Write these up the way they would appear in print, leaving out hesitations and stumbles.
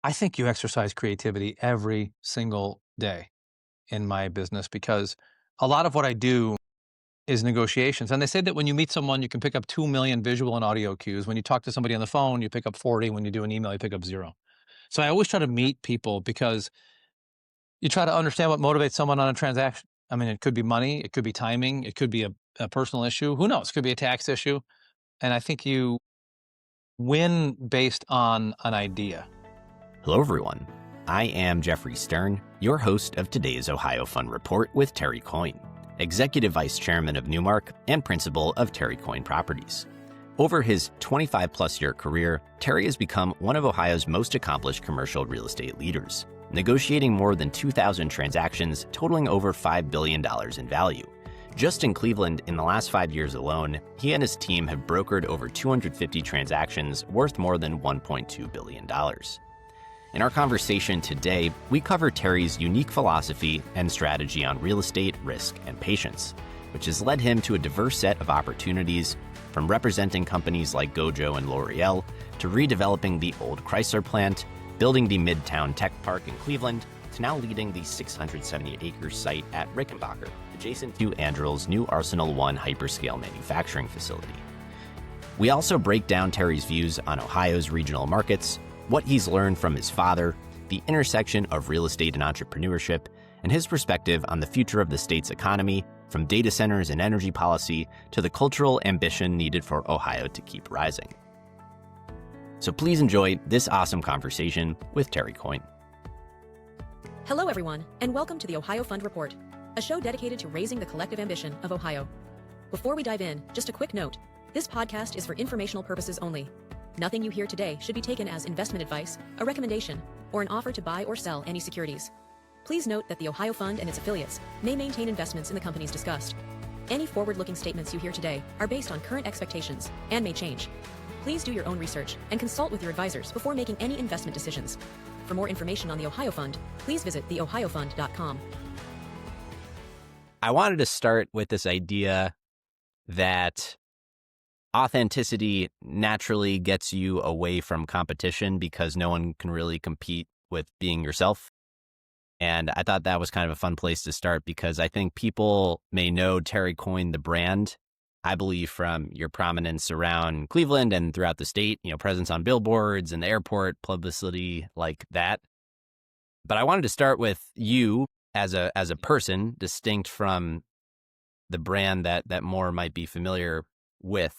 I think you exercise creativity every single day in my business because a lot of what I do is negotiations. And they say that when you meet someone, you can pick up 2 million visual and audio cues. When you talk to somebody on the phone, you pick up 40. When you do an email, you pick up 0. So I always try to meet people because you try to understand what motivates someone on a transaction. I mean, it could be money, it could be timing, it could be a personal issue. Who knows? It could be a tax issue. And I think you win based on an idea. Hello, everyone. I am Jeffrey Stern, your host of today's Ohio Fund Report with Terry Coyne, Executive Vice Chairman of Newmark and Principal of Terry Coyne Properties. Over his 25-plus-year career, Terry has become one of Ohio's most accomplished commercial real estate leaders, negotiating more than 2,000 transactions totaling over $5 billion in value. Just in Cleveland, in the last 5 years alone, he and his team have brokered over 250 transactions worth more than $1.2 billion. In our conversation today, we cover Terry's unique philosophy and strategy on real estate, risk, and patience, which has led him to a diverse set of opportunities, from representing companies like GOJO and L'Oréal to redeveloping the old Chrysler Plant, building the MidTown Tech Park in Cleveland, to now leading the 678-acre site at Rickenbacker, adjacent to Anduril's new Arsenal One Hyperscale Manufacturing Facility. We also break down Terry's views on Ohio's regional markets, what he's learned from his father, the intersection of real estate and entrepreneurship, and his perspective on the future of the state's economy, from data centers and energy policy to the cultural ambition needed for Ohio to keep rising. So please enjoy this awesome conversation with Terry Coyne. Hello, everyone, and welcome to the Ohio Fund Report, a show dedicated to raising the collective ambition of Ohio. Before we dive in, just a quick note. This podcast is for informational purposes only. Nothing you hear today should be taken as investment advice, a recommendation, or an offer to buy or sell any securities. Please note that the Ohio Fund and its affiliates may maintain investments in the companies discussed. Any forward-looking statements you hear today are based on current expectations and may change. Please do your own research and consult with your advisors before making any investment decisions. For more information on the Ohio Fund, please visit theohiofund.com. I wanted to start with this idea that authenticity naturally gets you away from competition because no one can really compete with being yourself. And I thought that was kind of a fun place to start because I think people may know Terry Coyne, the brand, I believe from your prominence around Cleveland and throughout the state, presence on billboards and the airport, publicity like that. But I wanted to start with you as a person, distinct from the brand that more might be familiar with.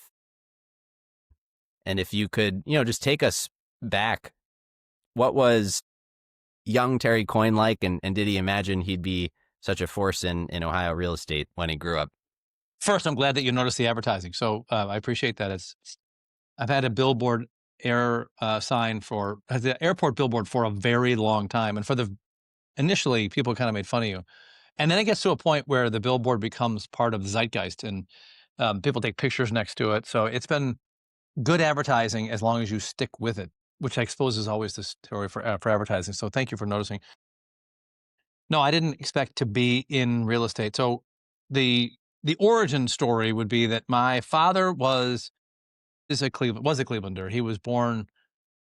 And if you could, just take us back, what was young Terry Coyne like, and did he imagine he'd be such a force in Ohio real estate when he grew up? First, I'm glad that you noticed the advertising. So I appreciate that. I've had a billboard sign for the airport billboard for a very long time. And initially people kind of made fun of you. And then it gets to a point where the billboard becomes part of the zeitgeist and people take pictures next to it. So it's been good advertising as long as you stick with it, which I suppose is always the story for advertising. So thank you for noticing. No, I didn't expect to be in real estate. So the origin story would be that my father was a Clevelander. He was born,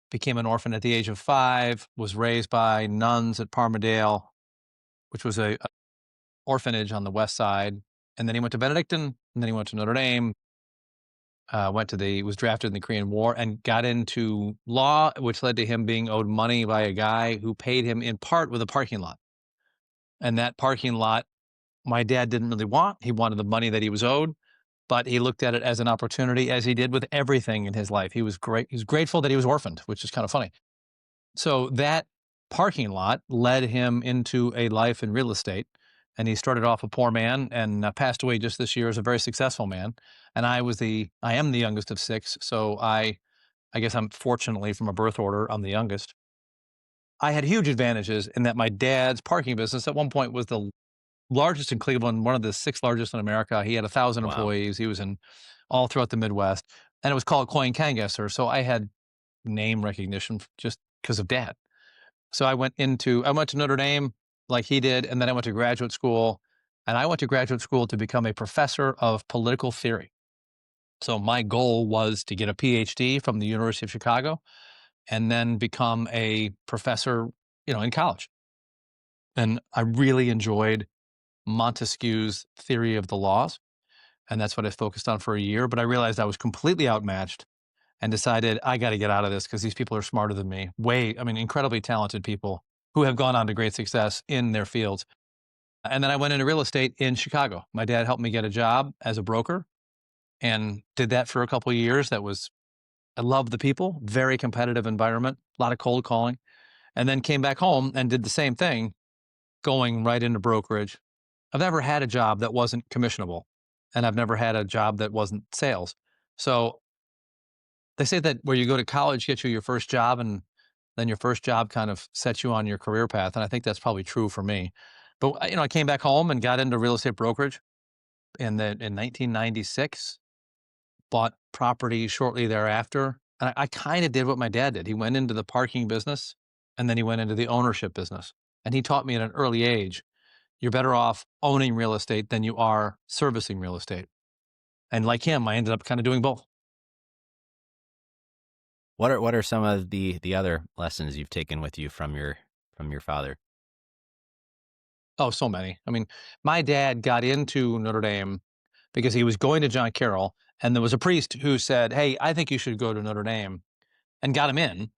became an orphan at the age of 5, was raised by nuns at Parmadale, which was a orphanage on the west side. And then he went to Benedictine, and then he went to Notre Dame. Was drafted in the Korean War and got into law, which led to him being owed money by a guy who paid him in part with a parking lot. And that parking lot, my dad didn't really want. He wanted the money that he was owed, but he looked at it as an opportunity, as he did with everything in his life. He was grateful that he was orphaned, which is kind of funny. So that parking lot led him into a life in real estate. And he started off a poor man and passed away just this year as a very successful man. And I am the youngest of 6. So I guess I'm fortunately from a birth order, I'm the youngest. I had huge advantages in that my dad's parking business at one point was the largest in Cleveland, one of the 6 largest in America. He had 1,000 Wow. employees. He was in all throughout the Midwest, and it was called Coyne Kangasser. So I had name recognition just because of Dad. So I went to Notre Dame like he did, and then I went to graduate school, and I went to graduate school to become a professor of political theory. So my goal was to get a PhD from the University of Chicago and then become a professor, in college. And I really enjoyed Montesquieu's theory of the laws. And that's what I focused on for a year. But I realized I was completely outmatched and decided I got to get out of this because these people are smarter than me. Incredibly talented people who have gone on to great success in their fields. And then I went into real estate in Chicago. My dad helped me get a job as a broker and did that for a couple of years. I loved the people, very competitive environment, a lot of cold calling, and then came back home and did the same thing, going right into brokerage. I've never had a job that wasn't commissionable, and I've never had a job that wasn't sales. So they say that where you go to college gets you your first job, and then your first job kind of sets you on your career path. And I think that's probably true for me. But I came back home and got into real estate brokerage in 1996. Bought property shortly thereafter. And I kind of did what my dad did. He went into the parking business, and then he went into the ownership business. And he taught me at an early age, you're better off owning real estate than you are servicing real estate. And like him, I ended up kind of doing both. What are some of the other lessons you've taken with you from your father? Oh, so many. My dad got into Notre Dame because he was going to John Carroll, and there was a priest who said, "Hey, I think you should go to Notre Dame," and got him in.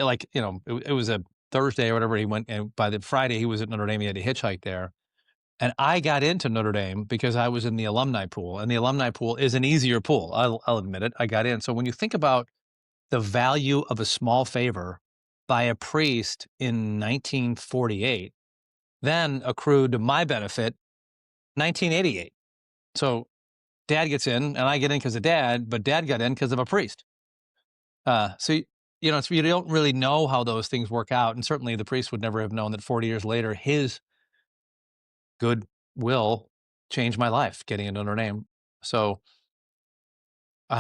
It was a Thursday or whatever. He went, and by the Friday he was at Notre Dame. He had to hitchhike there. And I got into Notre Dame because I was in the alumni pool, and the alumni pool is an easier pool. I'll admit it. I got in. So when you think about the value of a small favor by a priest in 1948, then accrued to my benefit 1988. So dad gets in, and I get in because of dad, but dad got in because of a priest. You don't really know how those things work out. And certainly the priest would never have known that 40 years later, his goodwill changed my life getting into Notre Dame. So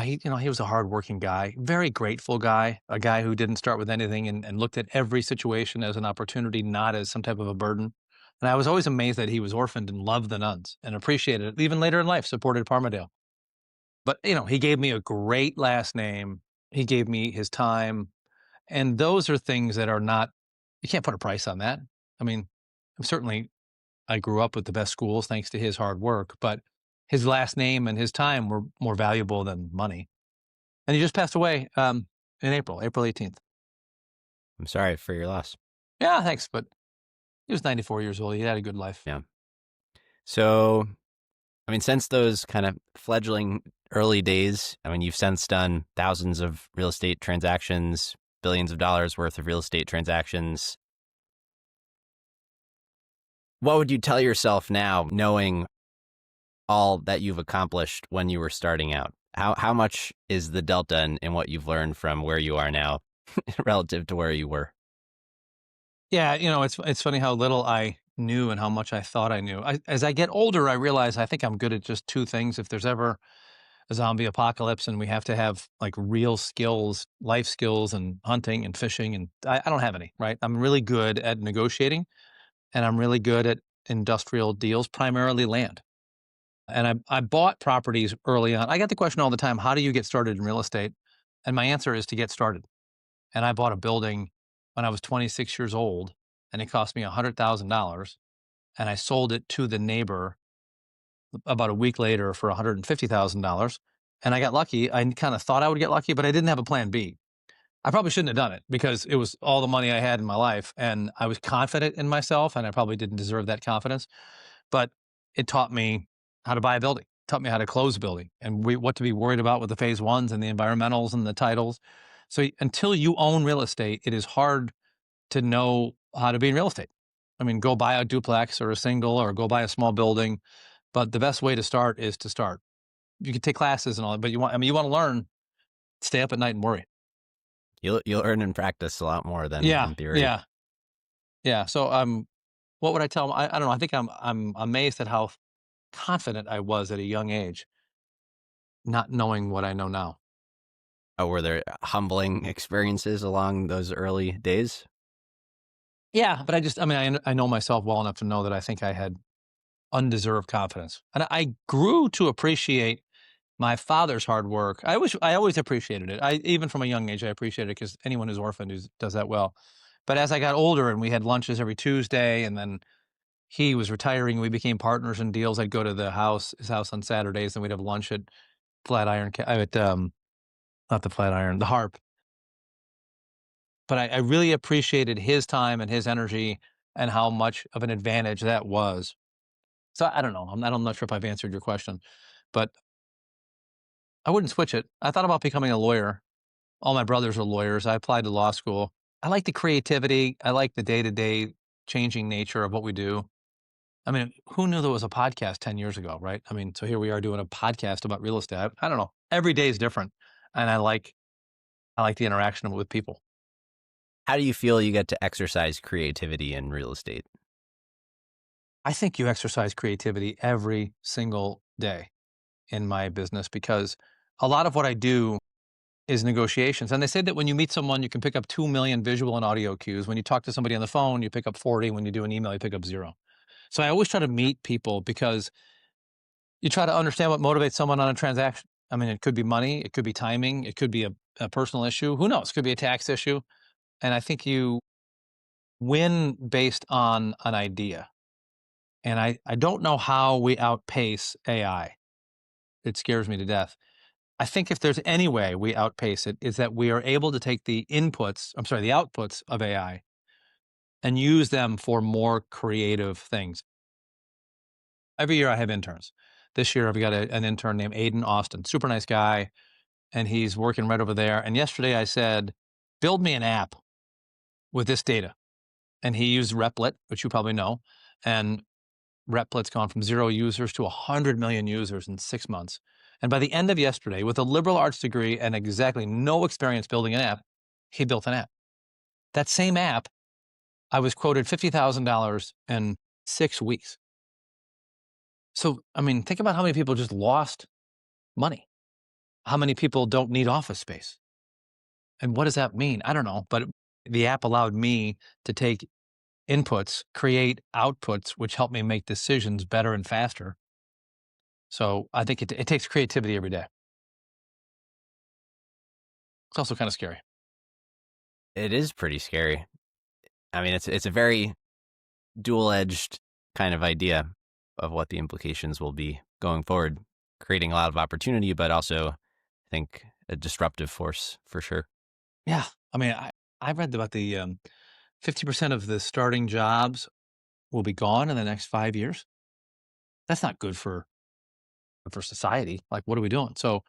he was a hardworking guy, very grateful guy, a guy who didn't start with anything and looked at every situation as an opportunity, not as some type of a burden. And I was always amazed that he was orphaned and loved the nuns and appreciated it. Even later in life, supported Parmadale. But, he gave me a great last name. He gave me his time. And those are things that are not, you can't put a price on that. Certainly I grew up with the best schools thanks to his hard work, but his last name and his time were more valuable than money. And he just passed away in April 18th. I'm sorry for your loss. Yeah, thanks. But he was 94 years old. He had a good life. Yeah. So, since those kind of fledgling early days, you've since done thousands of real estate transactions, billions of dollars worth of real estate transactions. What would you tell yourself now, knowing all that you've accomplished when you were starting out? How much is the delta in what you've learned from where you are now relative to where you were? Yeah, it's funny how little I knew and how much I thought I knew. As I get older, I realize I think I'm good at just two things. If there's ever a zombie apocalypse and we have to have like real skills, life skills and hunting and fishing, and I don't have any, right? I'm really good at negotiating, and I'm really good at industrial deals, primarily land. And I bought properties early on. I get the question all the time, how do you get started in real estate? And my answer is to get started. And I bought a building when I was 26 years old, and it cost me $100,000. And I sold it to the neighbor about a week later for $150,000. And I got lucky. I kind of thought I would get lucky, but I didn't have a plan B. I probably shouldn't have done it because it was all the money I had in my life, and I was confident in myself, and I probably didn't deserve that confidence. But it taught me how to buy a building, taught me how to close a building, and what to be worried about with the phase ones and the environmentals and the titles. So until you own real estate, it is hard to know how to be in real estate. Go buy a duplex or a single or go buy a small building. But the best way to start is to start. You can take classes and all that, but you want to learn, stay up at night and worry. You'll earn and practice a lot more than in theory. Yeah. So what would I tell them? I don't know. I think I'm amazed at how confident I was at a young age, not knowing what I know now. Oh, were there humbling experiences along those early days? Yeah, but I know myself well enough to know that I think I had undeserved confidence. And I grew to appreciate my father's hard work. I always appreciated it. Even from a young age, I appreciated it because anyone who's orphaned does that well. But as I got older and we had lunches every Tuesday, and then he was retiring, we became partners in deals. I'd go to his house on Saturdays, and we'd have lunch at Flatiron, not the Flatiron, the Harp. But I really appreciated his time and his energy and how much of an advantage that was. So I don't know. I'm not sure if I've answered your question, but I wouldn't switch it. I thought about becoming a lawyer. All my brothers are lawyers. I applied to law school. I like the creativity. I like the day-to-day changing nature of what we do. I mean, who knew there was a podcast 10 years ago, right? I mean, so here we are doing a podcast about real estate. I don't know. Every day is different, and I like the interaction with people. How do you feel you get to exercise creativity in real estate? I think you exercise creativity every single day in my business because a lot of what I do is negotiations. And they say that when you meet someone, you can pick up 2 million visual and audio cues. When you talk to somebody on the phone, you pick up 40. When you do an email, you pick up 0. So I always try to meet people because you try to understand what motivates someone on a transaction. I mean, it could be money, it could be timing, it could be a personal issue. Who knows? It could be a tax issue. And I think you win based on an idea. And I don't know how we outpace AI. It scares me to death. I think if there's any way we outpace it, is that we are able to take the outputs of AI and use them for more creative things. Every year I have interns. This year I've got an intern named Aiden Austin, super nice guy, and he's working right over there. And yesterday I said, build me an app with this data. And he used Replit, which you probably know. And Replit's gone from 0 users to 100 million users in 6 months. And by the end of yesterday, with a liberal arts degree and exactly no experience building an app, he built an app. That same app, I was quoted $50,000 in 6 weeks. So, I mean, think about how many people just lost money. How many people don't need office space? And what does that mean? I don't know. But the app allowed me to take inputs, create outputs, which help me make decisions better and faster. So I think it takes creativity every day. It's also kind of scary. It is pretty scary. I mean, it's a very dual-edged kind of idea of what the implications will be going forward, creating a lot of opportunity, but also, I think, a disruptive force for sure. Yeah. I mean, I read about the 50% of the starting jobs will be gone in the next 5 years. That's not good for society. Like, what are we doing? So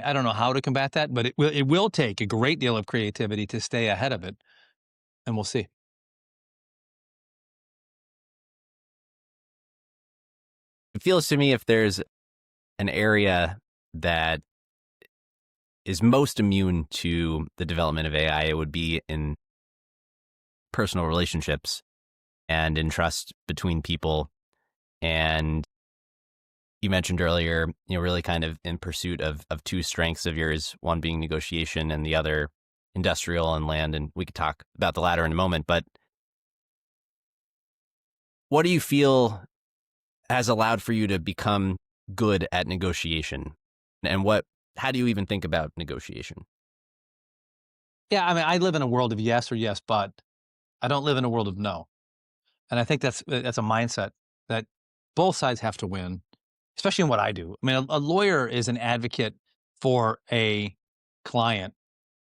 I don't know how to combat that, but it will take a great deal of creativity to stay ahead of it, and we'll see. It feels to me if there's an area that is most immune to the development of AI, it would be in personal relationships and in trust between people. And you mentioned earlier, really kind of in pursuit of two strengths of yours, one being negotiation and the other industrial and land. And we could talk about the latter in a moment. But what do you feel has allowed for you to become good at negotiation? And how do you even think about negotiation? Yeah, I mean, I live in a world of yes or yes, but I don't live in a world of no. And I think that's a mindset that both sides have to win, especially in what I do. I mean, a lawyer is an advocate for a client,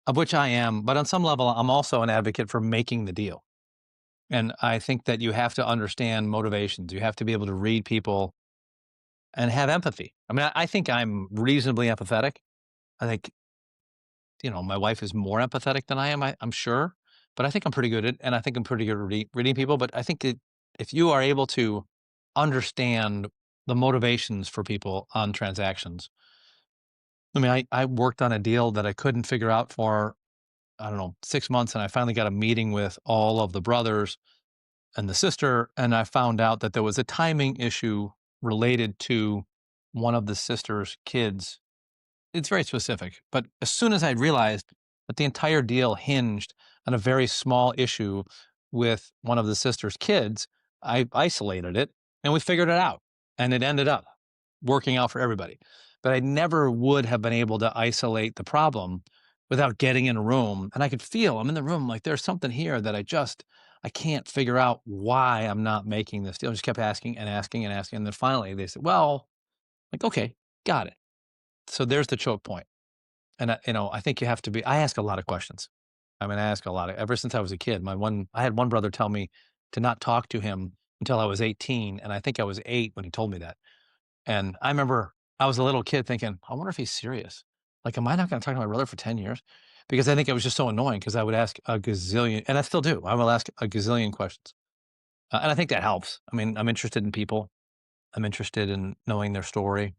of which I am, but on some level, I'm also an advocate for making the deal. And I think that you have to understand motivations. You have to be able to read people and have empathy. I mean, I think I'm reasonably empathetic. I think, my wife is more empathetic than I am, I'm sure, but I think I'm pretty good at, and I think I'm pretty good at reading people. But I think if you are able to understand the motivations for people on transactions, I mean, I worked on a deal that I couldn't figure out for, I don't know, 6 months. And I finally got a meeting with all of the brothers and the sister. And I found out that there was a timing issue related to one of the sister's kids. It's very specific, but as soon as I realized that the entire deal hinged on a very small issue with one of the sister's kids, I isolated it and we figured it out, and it ended up working out for everybody. but I never would have been able to isolate the problem without getting in a room. And I could feel, I'm in the room, like there's something here that I can't figure out why I'm not making this deal. I just kept asking and asking and asking. And then finally they said, well, like, okay, got it. So there's the choke point. And I think you have to I ask a lot of questions. I mean, I ask a lot ever since I was a kid. I had one brother tell me to not talk to him until I was 18. And I think I was 8 when he told me that. And I remember I was a little kid thinking, I wonder if he's serious. Like, am I not going to talk to my brother for 10 years? Because I think it was just so annoying because I would ask a gazillion, and I still do. I will ask a gazillion questions. And I think that helps. I mean, I'm interested in people. I'm interested in knowing their story.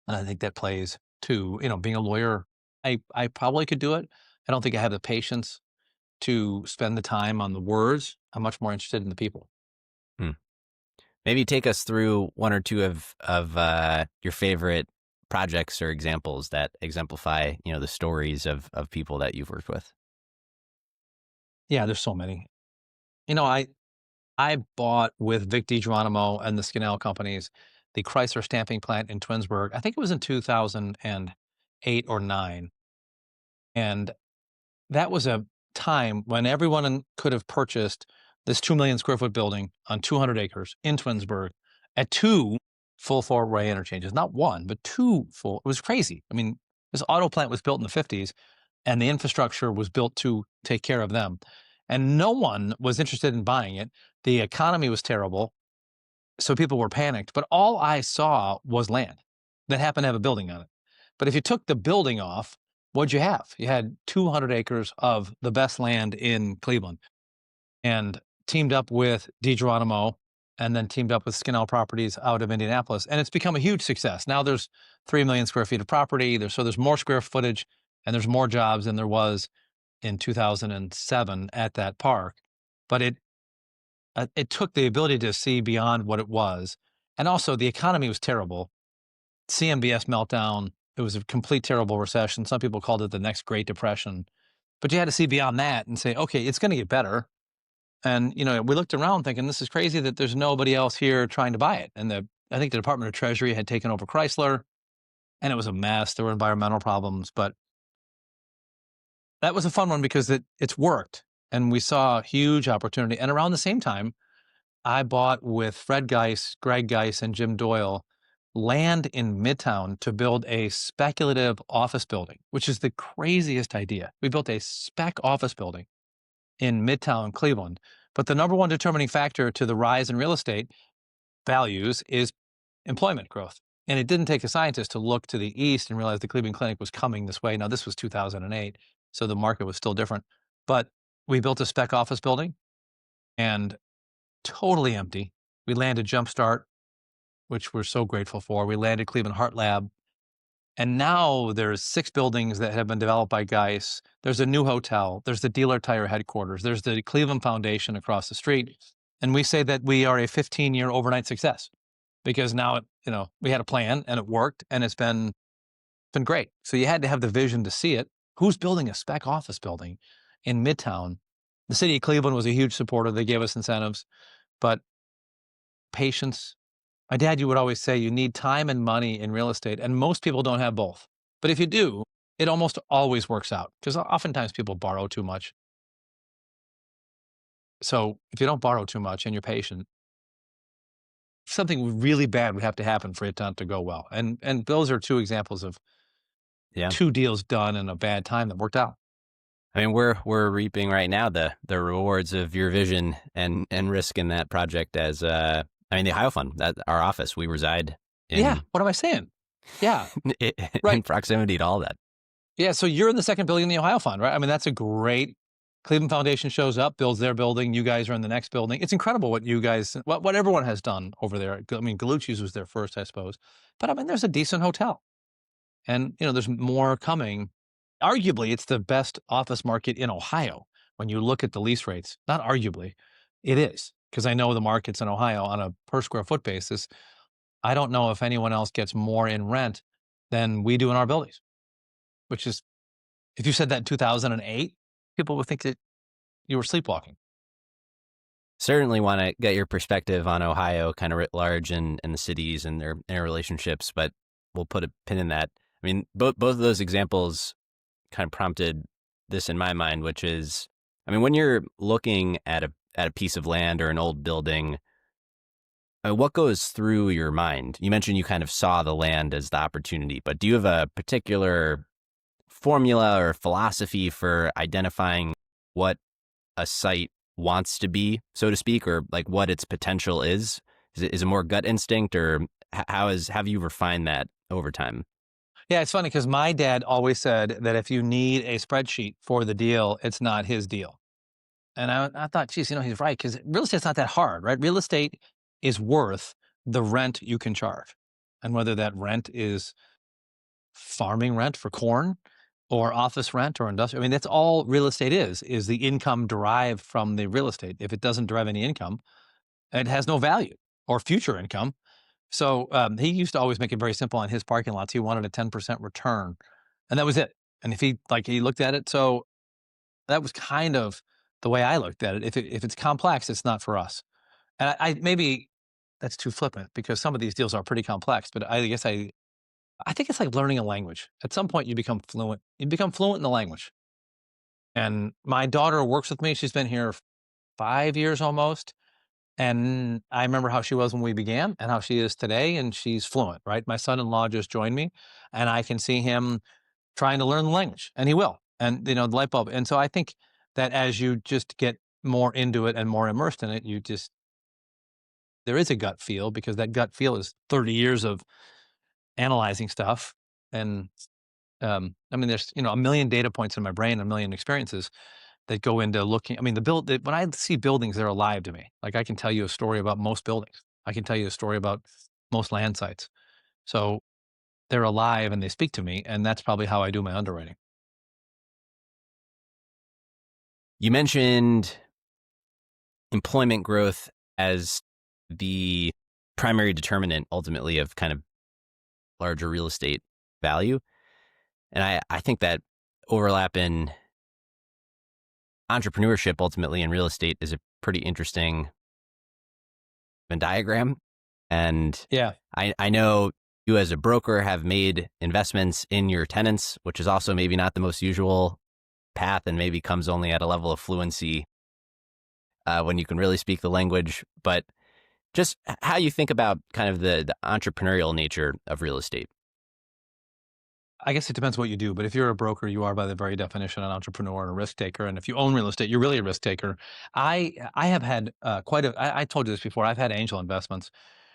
And I think that plays to, being a lawyer, I probably could do it. I don't think I have the patience to spend the time on the words. I'm much more interested in the people. Maybe take us through one or two of your favorite projects or examples that exemplify, the stories of people that you've worked with. Yeah, there's so many. I bought with Vic DiGeronimo and the Skinnell companies the Chrysler stamping plant in Twinsburg. I think it was in 2008 or 9. And that was a time when everyone could have purchased this 2 million square foot building on 200 acres in Twinsburg at 2 full four-way interchanges, not one, but 2 full. It was crazy. I mean, this auto plant was built in the 50s and the infrastructure was built to take care of them. And no one was interested in buying it. The economy was terrible. So people were panicked, but all I saw was land that happened to have a building on it. But if you took the building off, what'd you have? You had 200 acres of the best land in Cleveland, and teamed up with DiGeronimo and then teamed up with Skinnell Properties out of Indianapolis. And it's become a huge success. Now there's 3 million square feet of property. There's more square footage and there's more jobs than there was in 2007 at that park. But it took the ability to see beyond what it was. And also the economy was terrible. CMBS meltdown. It was a complete terrible recession. Some people called it the next Great Depression. But you had to see beyond that and say, okay, it's going to get better. And, we looked around thinking, this is crazy that there's nobody else here trying to buy it. And I think the Department of Treasury had taken over Chrysler, and it was a mess. There were environmental problems. But that was a fun one because it's worked. And we saw a huge opportunity. And around the same time, I bought with Fred Geis, Greg Geis, and Jim Doyle land in Midtown to build a speculative office building, which is the craziest idea. We built a spec office building in Midtown Cleveland. But the number one determining factor to the rise in real estate values is employment growth. And it didn't take a scientist to look to the east and realize the Cleveland Clinic was coming this way. Now, this was 2008, so the market was still different. But we built a spec office building and totally empty. We landed Jumpstart, which we're so grateful for. We landed Cleveland Heart Lab. And now there's 6 buildings that have been developed by Geis. There's a new hotel. There's the Dealer Tire headquarters. There's the Cleveland Foundation across the street. And we say that we are a 15-year overnight success because now, we had a plan and it worked and it's been great. So you had to have the vision to see it. Who's building a spec office building in Midtown? The city of Cleveland was a huge supporter. They gave us incentives, but patience. My dad, you would always say you need time and money in real estate, and most people don't have both. But if you do, it almost always works out because oftentimes people borrow too much. So if you don't borrow too much and you're patient, something really bad would have to happen for it not to go well. And those are 2 examples of 2 deals done in a bad time that worked out. I mean, we're reaping right now the rewards of your vision and risk in that project as the O.H.I.O fund, that our office, we reside in. Yeah. What am I saying? Yeah. Right. In proximity to all that. Yeah. So you're in the second building in the O.H.I.O fund, right? I mean, that's a great. Cleveland Foundation shows up, builds their building. You guys are in the next building. It's incredible what you guys, what everyone has done over there. I mean, Gallucci's was there first, I suppose. But I mean, there's a decent hotel. And, there's more coming. Arguably, it's the best office market in Ohio when you look at the lease rates. Not arguably, it is. Because I know the markets in Ohio on a per square foot basis. I don't know if anyone else gets more in rent than we do in our buildings. Which is, if you said that in 2008, people would think that you were sleepwalking. Certainly want to get your perspective on Ohio kind of writ large and the cities and their relationships. But we'll put a pin in that. I mean, both of those examples kind of prompted this in my mind, which is, I mean, when you're looking at a piece of land or an old building, what goes through your mind? You mentioned you kind of saw the land as the opportunity, but do you have a particular formula or philosophy for identifying what a site wants to be, so to speak, or like what its potential is? Is it more gut instinct, or have you refined that over time? Yeah, it's funny because my dad always said that if you need a spreadsheet for the deal, it's not his deal. And I thought, geez, he's right, because real estate's not that hard, right? Real estate is worth the rent you can charge. And whether that rent is farming rent for corn or office rent or industrial, I mean, that's all real estate is the income derived from the real estate. If it doesn't derive any income, it has no value or future income. So he used to always make it very simple on his parking lots. He wanted a 10% return, and that was it. And if he looked at it, so that was kind of the way I looked at it. If it's complex, it's not for us. And I maybe that's too flippant because some of these deals are pretty complex. But I guess I think it's like learning a language. At some point, you become fluent. You become fluent in the language. And my daughter works with me. She's been here 5 years almost. And I remember how she was when we began and how she is today, and she's fluent, right? My son-in-law just joined me, and I can see him trying to learn the language, and he will. And the light bulb. And so I think that as you just get more into it and more immersed in it, there is a gut feel, because that gut feel is 30 years of analyzing stuff. And I mean, there's a million data points in my brain, a million experiences that go into looking. I mean, when I see buildings, they're alive to me. Like, I can tell you a story about most buildings. I can tell you a story about most land sites. So they're alive and they speak to me, and that's probably how I do my underwriting. You mentioned employment growth as the primary determinant ultimately of kind of larger real estate value. And I think that overlap in entrepreneurship ultimately in real estate is a pretty interesting Venn diagram. And Yeah. I know you as a broker have made investments in your tenants, which is also maybe not the most usual path and maybe comes only at a level of fluency when you can really speak the language. But just how you think about kind of the entrepreneurial nature of real estate. I guess it depends what you do, but if you're a broker, you are by the very definition an entrepreneur and a risk taker. And if you own real estate, you're really a risk taker. I have had I told you this before. I've had angel investments.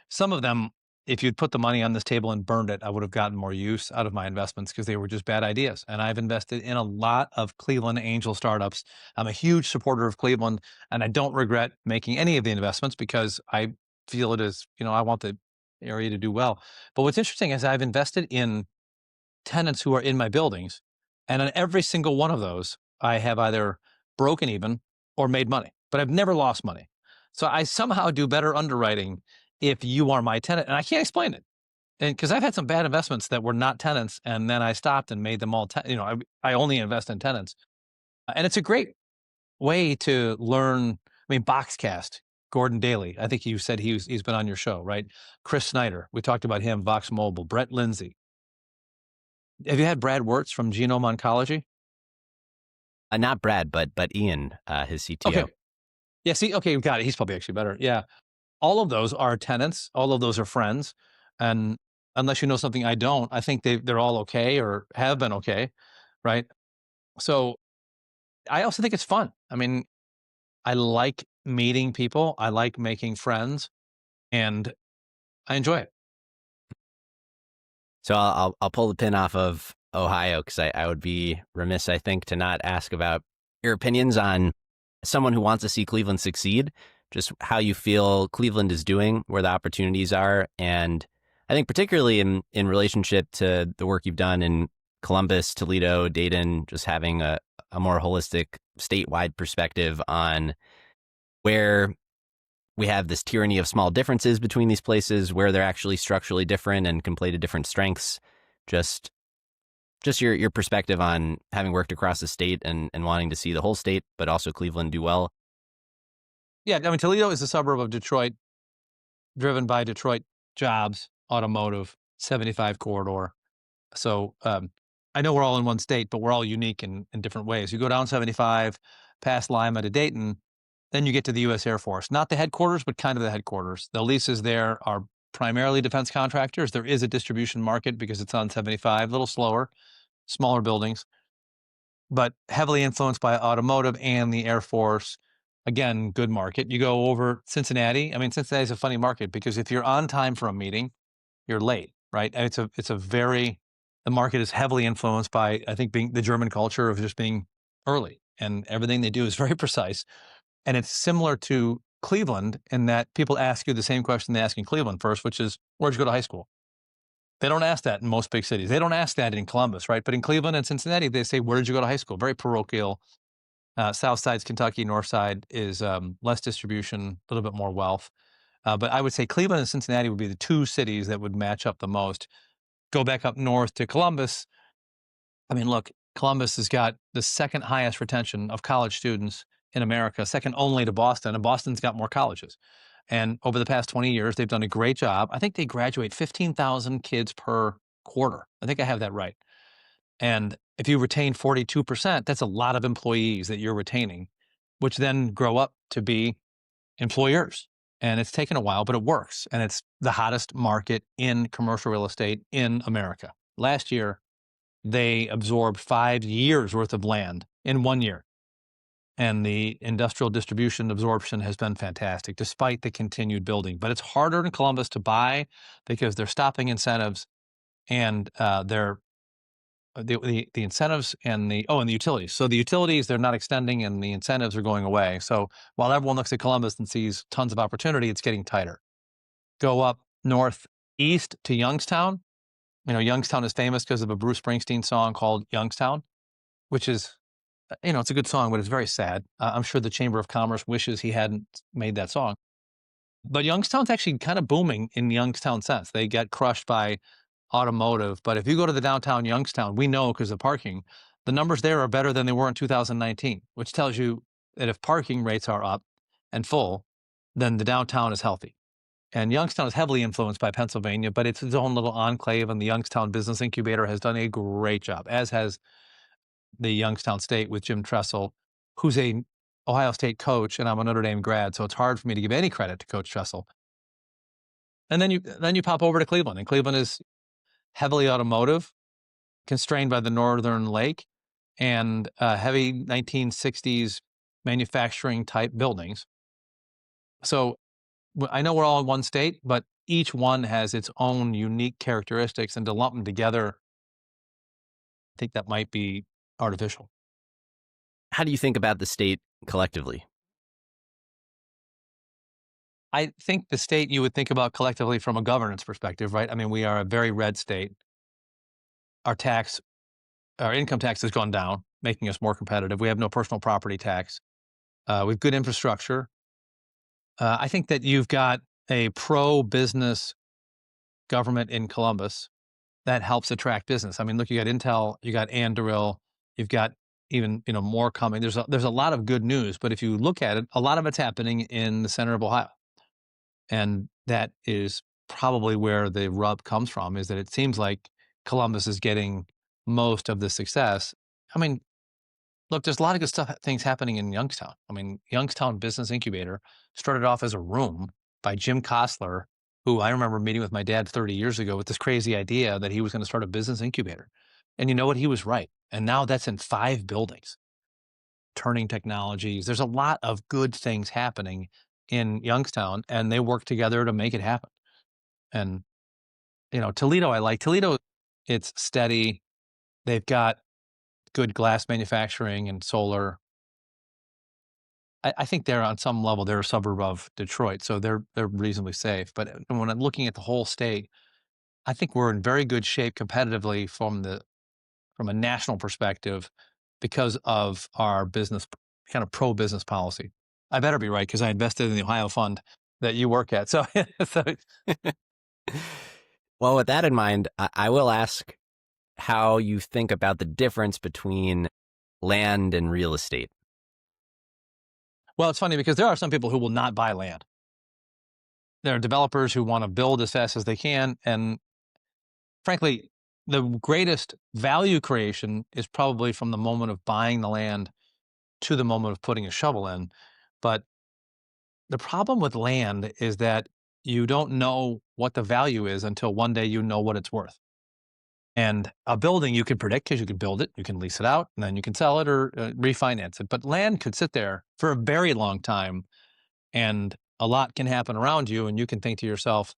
Some of them, if you'd put the money on this table and burned it, I would have gotten more use out of my investments because they were just bad ideas. And I've invested in a lot of Cleveland angel startups. I'm a huge supporter of Cleveland, and I don't regret making any of the investments because I feel it is, I want the area to do well. But what's interesting is I've invested in tenants who are in my buildings, and on every single one of those, I have either broken even or made money, but I've never lost money. So I somehow do better underwriting if you are my tenant, and I can't explain it. And because I've had some bad investments that were not tenants, and then I stopped and made them all. I only invest in tenants, and it's a great way to learn. I mean, Boxcast, Gordon Daly. I think you said he's been on your show, right? Chris Snyder, we talked about him. Vox Mobile, Brett Lindsay. Have you had Brad Wirtz from Genome Oncology? Not Brad, but Ian, his CTO. Okay. Yeah. See. Okay. Got it. He's probably actually better. Yeah. All of those are tenants. All of those are friends. And unless you know something I don't, I think they're all okay or have been okay. Right. So I also think it's fun. I mean, I like meeting people. I like making friends, and I enjoy it. So I'll pull the pin off of Ohio because I would be remiss, I think, to not ask about your opinions on someone who wants to see Cleveland succeed, just how you feel Cleveland is doing, where the opportunities are. And I think particularly in relationship to the work you've done in Columbus, Toledo, Dayton, just having a more holistic statewide perspective on where we have this tyranny of small differences between these places, where they're actually structurally different and can play to different strengths. Just your perspective on having worked across the state and wanting to see the whole state, but also Cleveland do well. Yeah. I mean, Toledo is a suburb of Detroit, driven by Detroit jobs, automotive. 75 corridor. So I know we're all in one state, but we're all unique in different ways. You go down 75, past Lima to Dayton, then you get to the U.S. Air Force. Not the headquarters, but kind of the headquarters. The leases there are primarily defense contractors. There is a distribution market because it's on 75, a little slower, smaller buildings, but heavily influenced by automotive and the Air Force. Again, good market. You go over Cincinnati. I mean, Cincinnati is a funny market because if you're on time for a meeting, you're late, right? And the market is heavily influenced by, I think, being the German culture of just being early, and everything they do is very precise. And it's similar to Cleveland in that people ask you the same question they ask in Cleveland first, which is, where'd you go to high school? They don't ask that in most big cities. They don't ask that in Columbus, right? But in Cleveland and Cincinnati, they say, where did you go to high school? Very parochial. South side's Kentucky, north side is less distribution, a little bit more wealth. But I would say Cleveland and Cincinnati would be the two cities that would match up the most. Go back up north to Columbus. I mean, look, Columbus has got the second highest retention of college students in America, second only to Boston, and Boston's got more colleges. And over the past 20 years, they've done a great job. I think they graduate 15,000 kids per quarter. I think I have that right. And if you retain 42%, that's a lot of employees that you're retaining, which then grow up to be employers. And it's taken a while, but it works. And it's the hottest market in commercial real estate in America. Last year, they absorbed 5 years worth of land in 1 year. And the industrial distribution absorption has been fantastic, despite the continued building. But it's harder in Columbus to buy because they're stopping incentives, and the incentives and the utilities. So the utilities, they're not extending, and the incentives are going away. So while everyone looks at Columbus and sees tons of opportunity, it's getting tighter. Go up northeast to Youngstown. You know, Youngstown is famous because of a Bruce Springsteen song called Youngstown, which is, it's a good song, but it's very sad. I'm sure the Chamber of Commerce wishes he hadn't made that song. But Youngstown's actually kind of booming in Youngstown sense. They get crushed by automotive. But if you go to the downtown Youngstown, we know because of parking, the numbers there are better than they were in 2019, which tells you that if parking rates are up and full, then the downtown is healthy. And Youngstown is heavily influenced by Pennsylvania, but it's its own little enclave, and the Youngstown Business Incubator has done a great job, as has the Youngstown State with Jim Tressel, who's a Ohio State coach, and I'm a Notre Dame grad, so it's hard for me to give any credit to Coach Tressel. And then you pop over to Cleveland, and Cleveland is heavily automotive, constrained by the Northern Lake, and heavy 1960s manufacturing type buildings. So I know we're all in one state, but each one has its own unique characteristics, and to lump them together, I think that might be artificial. How do you think about the state collectively? I think the state you would think about collectively from a governance perspective, right? I mean, we are a very red state. Our income tax has gone down, making us more competitive. We have no personal property tax. We have good infrastructure. I think that you've got a pro-business government in Columbus that helps attract business. I mean, look, you got Intel, you got Anduril, you've got even more coming. There's a lot of good news, but if you look at it, a lot of it's happening in the center of Ohio, and that is probably where the rub comes from. Is that it seems like Columbus is getting most of the success. I mean, look, there's a lot of good things happening in Youngstown. I mean, Youngstown Business Incubator started off as a room by Jim Costler, who I remember meeting with my dad 30 years ago with this crazy idea that he was going to start a business incubator. And you know what? He was right. And now that's in 5 buildings. Turning Technologies. There's a lot of good things happening in Youngstown, and they work together to make it happen. And, Toledo, I like. Toledo, it's steady. They've got good glass manufacturing and solar. I think they're on some level, they're a suburb of Detroit, so they're reasonably safe. But when I'm looking at the whole state, I think we're in very good shape competitively from a national perspective because of our business, kind of pro-business policy. I better be right because I invested in the Ohio fund that you work at. So, Well, with that in mind, I will ask how you think about the difference between land and real estate. Well, it's funny because there are some people who will not buy land. There are developers who want to build as fast as they can, and frankly, the greatest value creation is probably from the moment of buying the land to the moment of putting a shovel in. But the problem with land is that you don't know what the value is until one day you know what it's worth. And a building you can predict because you can build it, you can lease it out, and then you can sell it or refinance it. But land could sit there for a very long time, and a lot can happen around you, and you can think to yourself,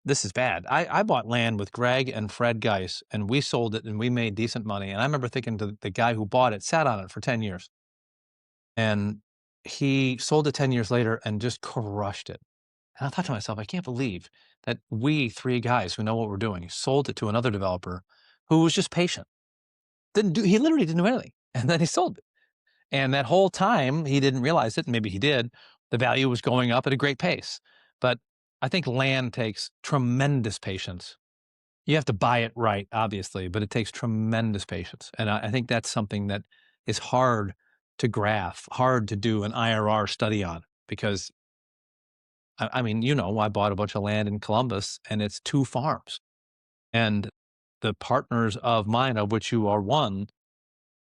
this is bad. I bought land with Greg and Fred Geis, and we sold it, and we made decent money. And I remember thinking to the guy who bought it, sat on it for 10 years. And he sold it 10 years later and just crushed it. And I thought to myself, I can't believe that we three guys who know what we're doing sold it to another developer who was just patient. He literally didn't do anything. And then he sold it. And that whole time he didn't realize it, and maybe he did, the value was going up at a great pace. But I think land takes tremendous patience. You have to buy it right, obviously, but it takes tremendous patience. And I think that's something that is hard to graph, hard to do an IRR study on, because I mean, I bought a bunch of land in Columbus and it's 2 farms. And the partners of mine, of which you are one,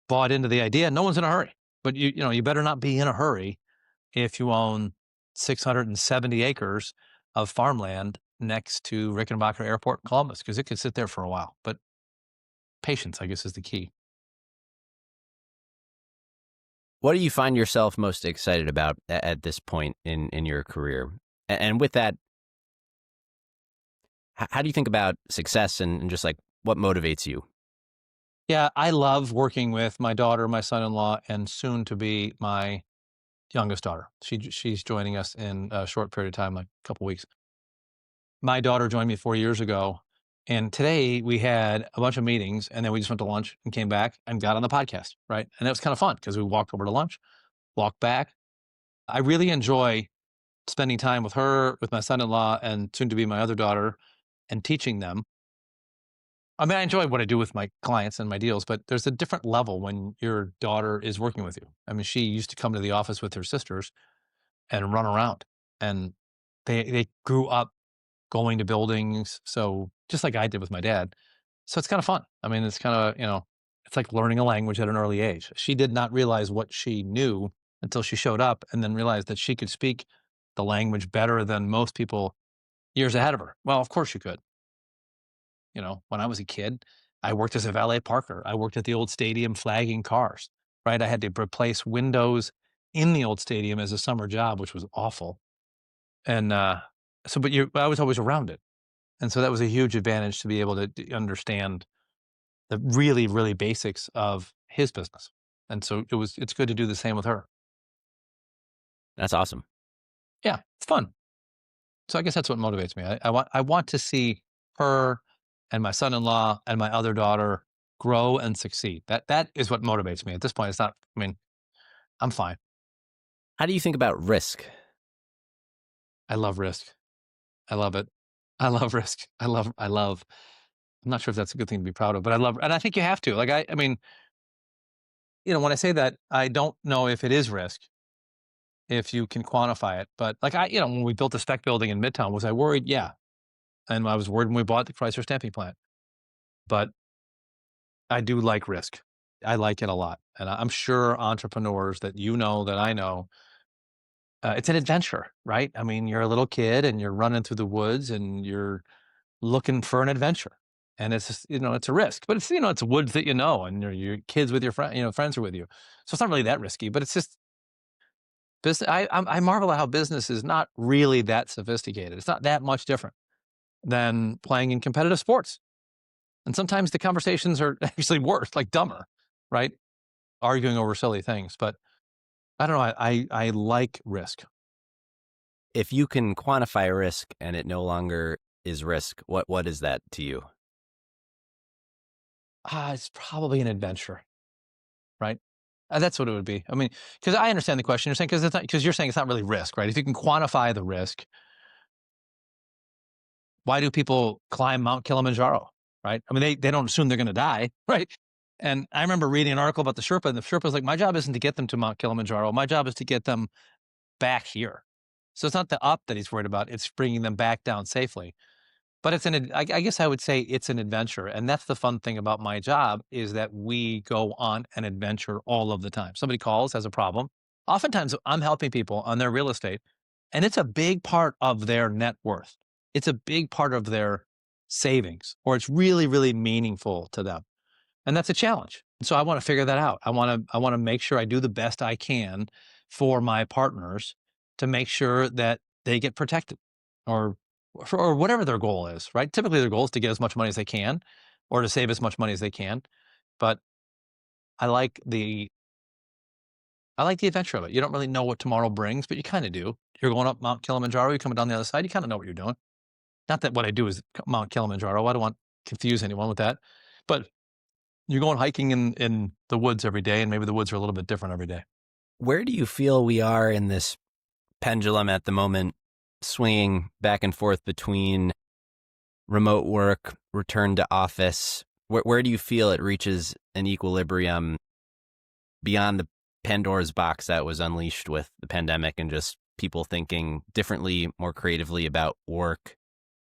bought into the idea. No one's in a hurry, but you better not be in a hurry if you own 670 acres of farmland next to Rickenbacker Airport in Columbus, because it could sit there for a while. But patience, I guess, is the key. What do you find yourself most excited about at this point in your career? And with that, how do you think about success and just like what motivates you? Yeah, I love working with my daughter, my son-in-law, and soon to be my youngest daughter. She's joining us in a short period of time, like a couple weeks. My daughter joined me 4 years ago, and today we had a bunch of meetings, and then we just went to lunch and came back and got on the podcast, right? And that was kind of fun because we walked over to lunch, walked back. I really enjoy spending time with her, with my son-in-law, and soon to be my other daughter, and teaching them. I mean, I enjoy what I do with my clients and my deals, but there's a different level when your daughter is working with you. I mean, she used to come to the office with her sisters and run around, and they grew up going to buildings, so just like I did with my dad. So it's kind of fun. I mean, it's kind of, it's like learning a language at an early age. She did not realize what she knew until she showed up, and then realized that she could speak the language better than most people years ahead of her. Well, of course you could. When I was a kid, I worked as a valet parker. I worked at the old stadium flagging cars, right? I had to replace windows in the old stadium as a summer job, which was awful. And I was always around it. And so that was a huge advantage to be able to understand the really, really basics of his business. And so it's good to do the same with her. That's awesome. Yeah, it's fun. So I guess that's what motivates me. I want to see her and my son-in-law and my other daughter grow and succeed. That is what motivates me. At this point, it's not, I mean, I'm fine. How do you think about risk? I love risk. I love it. I love risk. I'm not sure if that's a good thing to be proud of, but and I think you have to. Like, I mean, when I say that, I don't know if it is risk, if you can quantify it. But like when we built the spec building in Midtown, was I worried? Yeah. And I was worried when we bought the Chrysler stamping plant. But I do like risk. I like it a lot. And I'm sure entrepreneurs that that I know, it's an adventure, right? I mean, you're a little kid and you're running through the woods and you're looking for an adventure. And it's just, it's a risk, but it's woods that and your kids with your friends are with you. So it's not really that risky, but it's just business. I marvel at how business is not really that sophisticated. It's not that much different than playing in competitive sports. And sometimes the conversations are actually worse, like dumber, right? Arguing over silly things. But I don't know. I like risk. If you can quantify risk and it no longer is risk, what is that to you? It's probably an adventure, right? That's what it would be. I mean, because I understand the question you're saying, because you're saying it's not really risk, right? If you can quantify the risk, why do people climb Mount Kilimanjaro, right? I mean, they don't assume they're going to die, right? And I remember reading an article about the Sherpa, and the Sherpa's like, my job isn't to get them to Mount Kilimanjaro. My job is to get them back here. So it's not the up that he's worried about. It's bringing them back down safely. But I guess I would say it's an adventure. And that's the fun thing about my job is that we go on an adventure all of the time. Somebody calls, has a problem. Oftentimes I'm helping people on their real estate, and it's a big part of their net worth. It's a big part of their savings, or it's really, really meaningful to them. And that's a challenge. So I want to figure that out. I want to make sure I do the best I can for my partners to make sure that they get protected or or whatever their goal is, right? Typically their goal is to get as much money as they can or to save as much money as they can. But I like the adventure of it. You don't really know what tomorrow brings, but you kind of do. You're going up Mount Kilimanjaro, you're coming down the other side, you kind of know what you're doing. Not that what I do is Mount Kilimanjaro. I don't want to confuse anyone with that. But you're going hiking in the woods every day, and maybe the woods are a little bit different every day. Where do you feel we are in this pendulum at the moment, swinging back and forth between remote work, return to office? Where do you feel it reaches an equilibrium beyond the Pandora's box that was unleashed with the pandemic and just people thinking differently, more creatively about work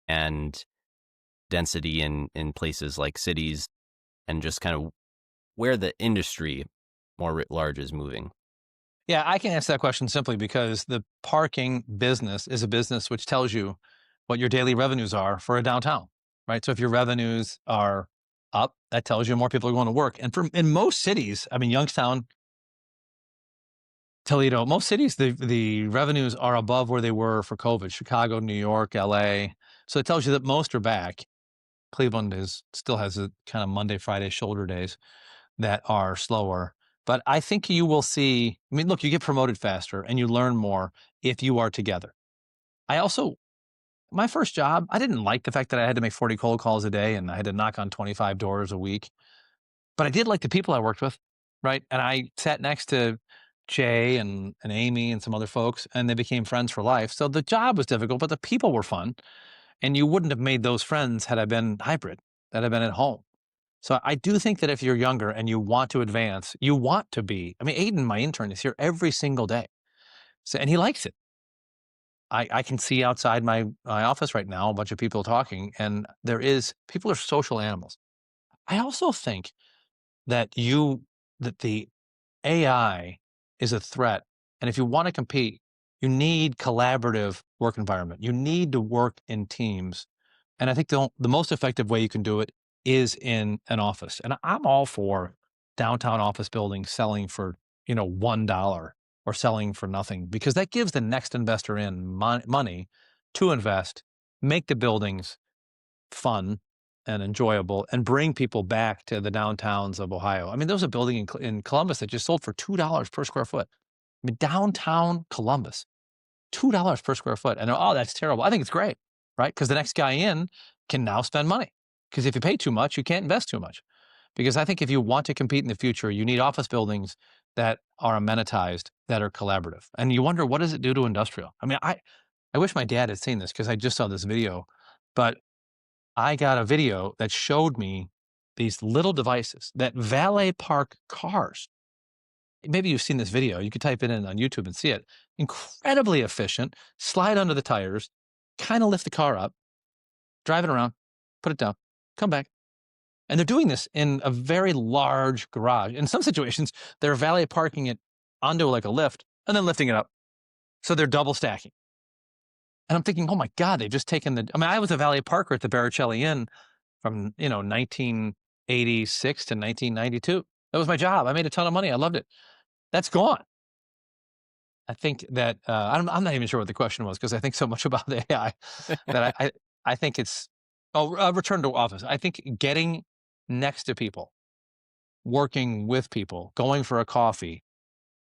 and density in places like cities, and just kind of where the industry more writ large is moving? Yeah, I can answer that question simply because the parking business is a business which tells you what your daily revenues are for a downtown, right? So if your revenues are up, that tells you more people are going to work. And in most cities, I mean, Youngstown, Toledo, most cities, the revenues are above where they were for COVID. Chicago, New York, LA. So it tells you that most are back. Cleveland still has a kind of Monday, Friday shoulder days that are slower. But I think you will see, I mean, look, you get promoted faster and you learn more if you are together. My first job, I didn't like the fact that I had to make 40 cold calls a day and I had to knock on 25 doors a week. But I did like the people I worked with, right? And I sat next to Jay and Amy and some other folks, and they became friends for life. So the job was difficult, but the people were fun. And you wouldn't have made those friends had I been hybrid, had I been at home. So I do think that if you're younger and you want to advance, you want to be. I mean, Aiden, my intern, is here every single day. So, and he likes it. I can see outside my office right now a bunch of people talking, and people are social animals. I also think that the AI is a threat. And if you want to compete, you need collaborative work environment. You need to work in teams. And I think the most effective way you can do it is in an office. And I'm all for downtown office buildings selling for, $1 or selling for nothing, because that gives the next investor in money to invest, make the buildings fun and enjoyable, and bring people back to the downtowns of Ohio. I mean, there was a building in Columbus that just sold for $2 per square foot. I mean, downtown Columbus, $2 per square foot. And oh, that's terrible. I think it's great, right? Because the next guy in can now spend money. Because if you pay too much, you can't invest too much. Because I think if you want to compete in the future, you need office buildings that are amenitized, that are collaborative. And you wonder, what does it do to industrial? I mean, I wish my dad had seen this because I just saw this video, but I got a video that showed me these little devices that valet park cars. Maybe you've seen this video. You could type it in on YouTube and see it. Incredibly efficient, slide under the tires, kind of lift the car up, drive it around, put it down, come back. And they're doing this in a very large garage. In some situations, they're valet parking it onto like a lift and then lifting it up. So they're double stacking. And I'm thinking, oh my God, they've just taken I was a valet parker at the Baricelli Inn from, 1986 to 1992. That was my job. I made a ton of money. I loved it. That's gone. I think that, I'm not even sure what the question was because I think so much about the AI that I think it's, return to office. I think getting next to people, working with people, going for a coffee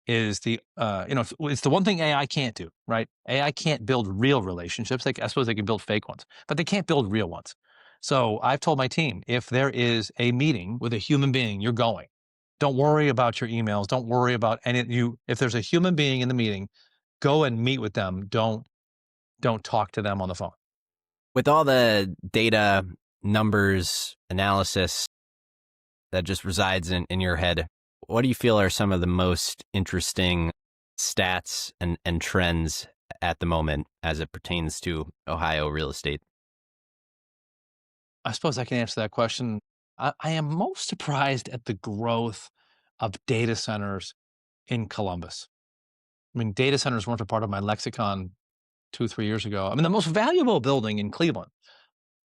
is it's the one thing AI can't do, right? AI can't build real relationships. I suppose they can build fake ones, but they can't build real ones. So I've told my team, if there is a meeting with a human being, you're going. Don't worry about your emails. Don't worry about if there's a human being in the meeting, go and meet with them. Don't talk to them on the phone. With all the data, numbers, analysis that just resides in your head, what do you feel are some of the most interesting stats and trends at the moment as it pertains to Ohio real estate? I suppose I can answer that question. I am most surprised at the growth of data centers in Columbus. I mean, data centers weren't a part of my lexicon 2, 3 years ago. I mean, the most valuable building in Cleveland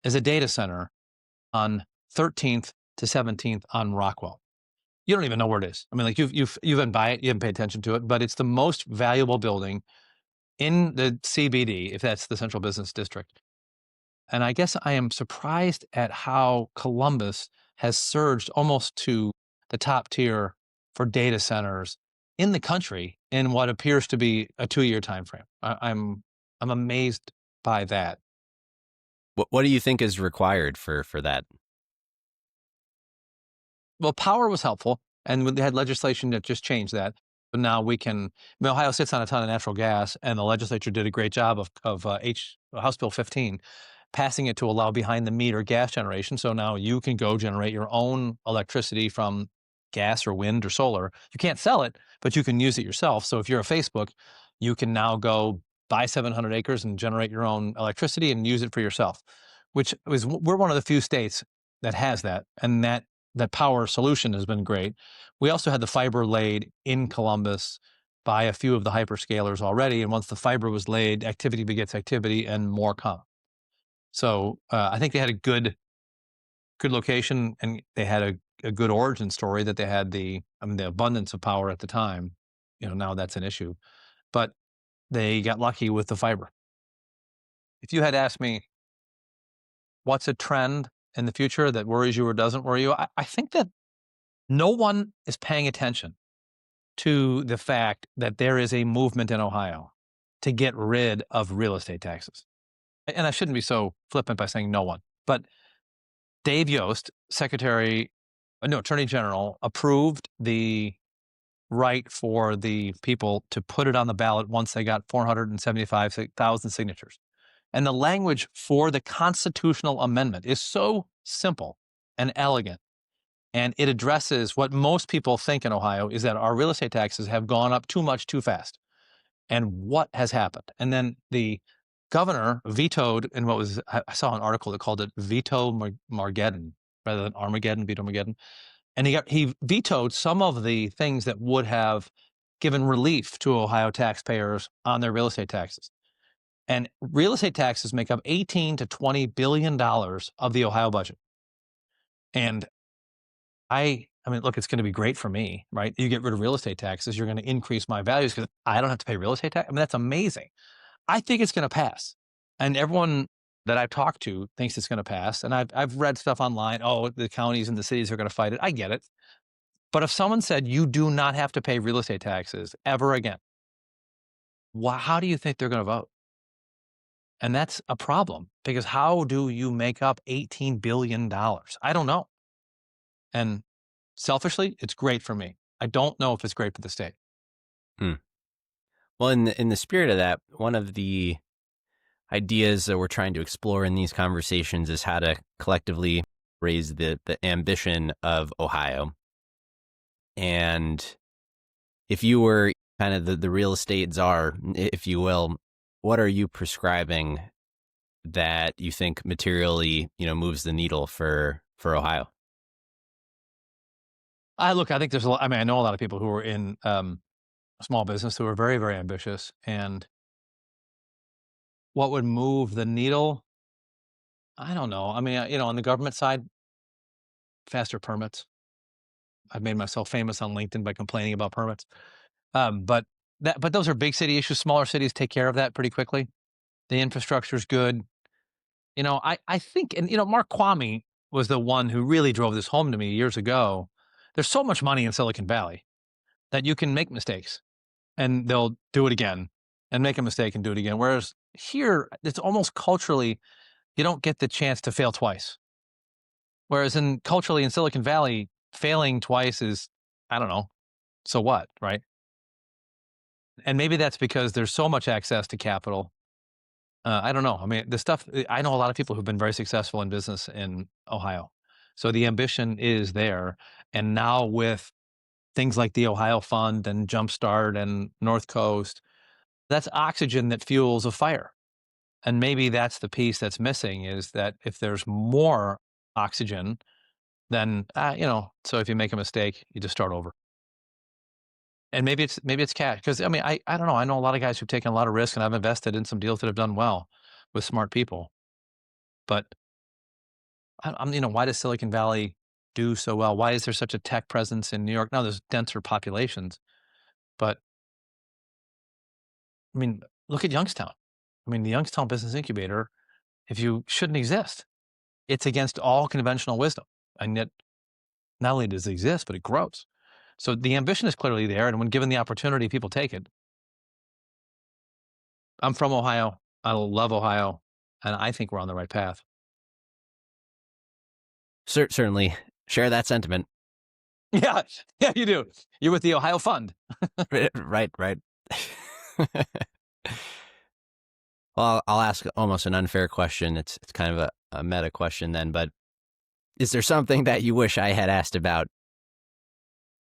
is a data center on 13th to 17th on Rockwell. You don't even know where it is. I mean, like you haven't buy it, you haven't paid attention to it, but it's the most valuable building in the CBD, if that's the central business district. And I guess I am surprised at how Columbus has surged almost to the top tier for data centers in the country in what appears to be a 2-year time frame. I'm amazed by that. What do you think is required for that? Well, power was helpful, and they had legislation that just changed that. But now we can. I mean, Ohio sits on a ton of natural gas, and the legislature did a great job of House Bill 15, passing it to allow behind the meter gas generation. So now you can go generate your own electricity from gas or wind or solar. You can't sell it, but you can use it yourself. So if you're a Facebook, you can now go buy 700 acres and generate your own electricity and use it for yourself. Which is we're one of the few states that has that, and that power solution has been great. We also had the fiber laid in Columbus by a few of the hyperscalers already, and once the fiber was laid, activity begets activity, and more come. So I think they had a good location, and they had a good origin story that they had the abundance of power at the time. Now that's an issue, but they got lucky with the fiber. If you had asked me what's a trend in the future that worries you or doesn't worry you, I think that no one is paying attention to the fact that there is a movement in Ohio to get rid of real estate taxes. And I shouldn't be so flippant by saying no one, but Dave Yost, Attorney General, approved the right for the people to put it on the ballot once they got 475,000 signatures. And the language for the constitutional amendment is so simple and elegant. And it addresses what most people think in Ohio is that our real estate taxes have gone up too much too fast. And what has happened? And then the governor vetoed, and I saw an article that called it Veto Margeddon rather than Armageddon, Veto Margeddon. And he vetoed some of the things that would have given relief to Ohio taxpayers on their real estate taxes. And real estate taxes make up $18 to $20 billion of the Ohio budget. And I mean, look, it's going to be great for me, right? You get rid of real estate taxes, you're going to increase my values because I don't have to pay real estate tax. I mean, that's amazing. I think it's going to pass. And everyone that I've talked to thinks it's going to pass. And I've read stuff online. Oh, the counties and the cities are going to fight it. I get it. But if someone said you do not have to pay real estate taxes ever again, how do you think they're going to vote? And that's a problem because how do you make up $18 billion? I don't know. And selfishly, it's great for me. I don't know if it's great for the state. Well, in the spirit of that, one of the ideas that we're trying to explore in these conversations is how to collectively raise the ambition of Ohio. And if you were kind of the real estate czar, if you will, what are you prescribing that you think materially, moves the needle for Ohio? I think there's a lot. I mean, I know a lot of people who are in small business who are very, very ambitious. And what would move the needle? I don't know. I mean, on the government side, faster permits. I've made myself famous on LinkedIn by complaining about permits. But those are big city issues. Smaller cities take care of that pretty quickly. The infrastructure is good. I think, and Mark Kwame was the one who really drove this home to me years ago. There's so much money in Silicon Valley that you can make mistakes and they'll do it again and make a mistake and do it again. Whereas here, it's almost culturally, you don't get the chance to fail twice. Whereas culturally in Silicon Valley, failing twice is, I don't know, so what, right? And maybe that's because there's so much access to capital. I don't know. I mean, I know a lot of people who've been very successful in business in Ohio. So the ambition is there. And now with things like the Ohio Fund and Jumpstart and North Coast, that's oxygen that fuels a fire. And maybe that's the piece that's missing, is that if there's more oxygen, then, so if you make a mistake, you just start over. And maybe it's cash. Because I mean, I don't know. I know a lot of guys who've taken a lot of risk, and I've invested in some deals that have done well with smart people. But why does Silicon Valley do so well? Why is there such a tech presence in New York? Now there's denser populations, but I mean, look at Youngstown. I mean, the Youngstown Business Incubator, if you shouldn't exist, it's against all conventional wisdom. And yet, not only does it exist, but it grows. So the ambition is clearly there. And when given the opportunity, people take it. I'm from Ohio. I love Ohio. And I think we're on the right path. Certainly share that sentiment. Yeah, you do. You're with the Ohio Fund. Right. Well, I'll ask almost an unfair question. It's kind of a meta question then, but is there something that you wish I had asked about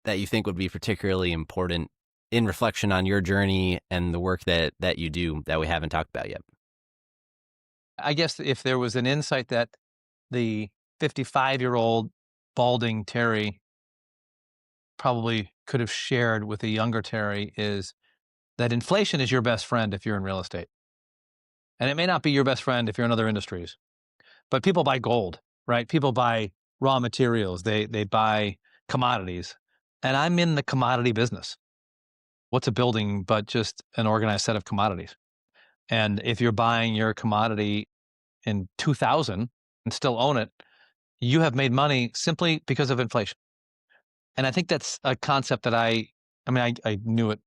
that you think would be particularly important in reflection on your journey and the work that you do that we haven't talked about yet? I guess if there was an insight that the 55-year-old balding Terry probably could have shared with a younger Terry, is that inflation is your best friend if you're in real estate. And it may not be your best friend if you're in other industries, but people buy gold, right? People buy raw materials. They buy commodities. And I'm in the commodity business. What's a building but just an organized set of commodities? And if you're buying your commodity in 2000 and still own it, you have made money simply because of inflation. And I think that's a concept that I knew it,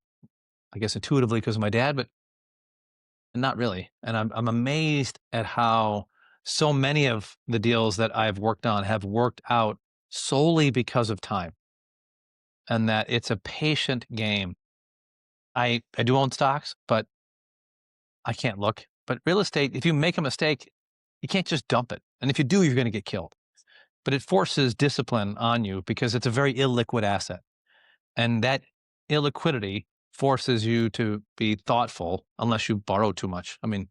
I guess, intuitively because of my dad, but not really. And I'm amazed at how so many of the deals that I've worked on have worked out solely because of time, and that it's a patient game. I do own stocks, but I can't look. But real estate, if you make a mistake, you can't just dump it. And if you do, you're going to get killed. But it forces discipline on you because it's a very illiquid asset. And that illiquidity forces you to be thoughtful unless you borrow too much. I mean,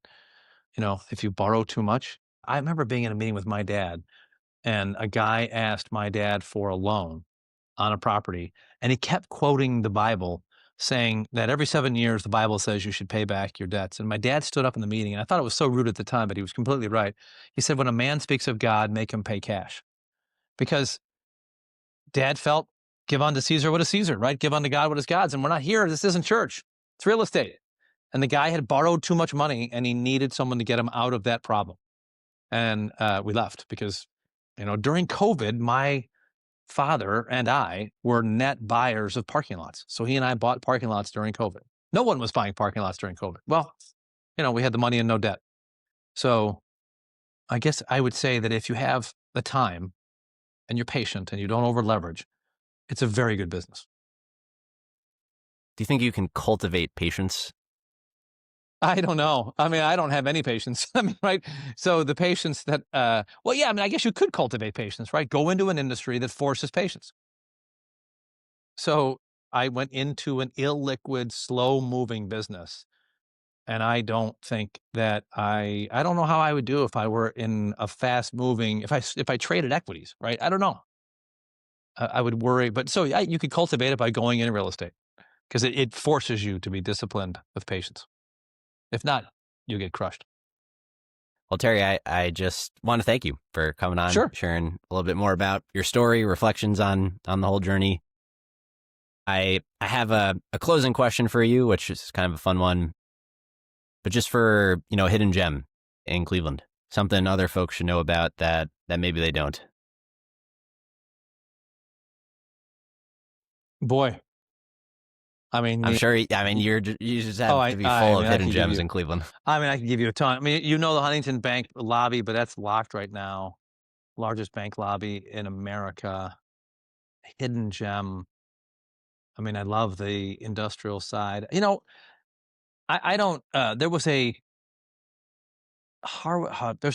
if you borrow too much, I remember being in a meeting with my dad, and a guy asked my dad for a loan on a property, and he kept quoting the Bible, saying that every 7 years, the Bible says you should pay back your debts. And my dad stood up in the meeting, and I thought it was so rude at the time, but he was completely right. He said, when a man speaks of God, make him pay cash. Because Dad felt, give unto Caesar what is Caesar, right? Give unto God what is God's. And we're not here. This isn't church. It's real estate. And the guy had borrowed too much money, and he needed someone to get him out of that problem. And we left because, during COVID, my father and I were net buyers of parking lots. So he and I bought parking lots during COVID. No one was buying parking lots during COVID. Well, we had the money and no debt. So I guess I would say that if you have the time and you're patient and you don't over leverage, it's a very good business. Do you think you can cultivate patience? I don't know. I mean, I don't have any patience. I mean, right? So the patience that, I guess you could cultivate patience, right? Go into an industry that forces patience. So I went into an illiquid, slow-moving business, and I don't think that I don't know how I would do if I were in a fast-moving, if I traded equities, right? I don't know. I would worry, but so you could cultivate it by going into real estate because it forces you to be disciplined with patience. If not, you get crushed. Well, Terry, I just want to thank you for coming on, Sure. Sharing a little bit more about your story, reflections on the whole journey. I have a closing question for you, which is kind of a fun one, but just for, a hidden gem in Cleveland, something other folks should know about that maybe they don't. Boy. I mean, I'm sure. You just have to be full of hidden gems in Cleveland. I mean, I can give you a ton. I mean, the Huntington Bank lobby, but that's locked right now. Largest bank lobby in America. Hidden gem. I mean, I love the industrial side. I don't. There was there's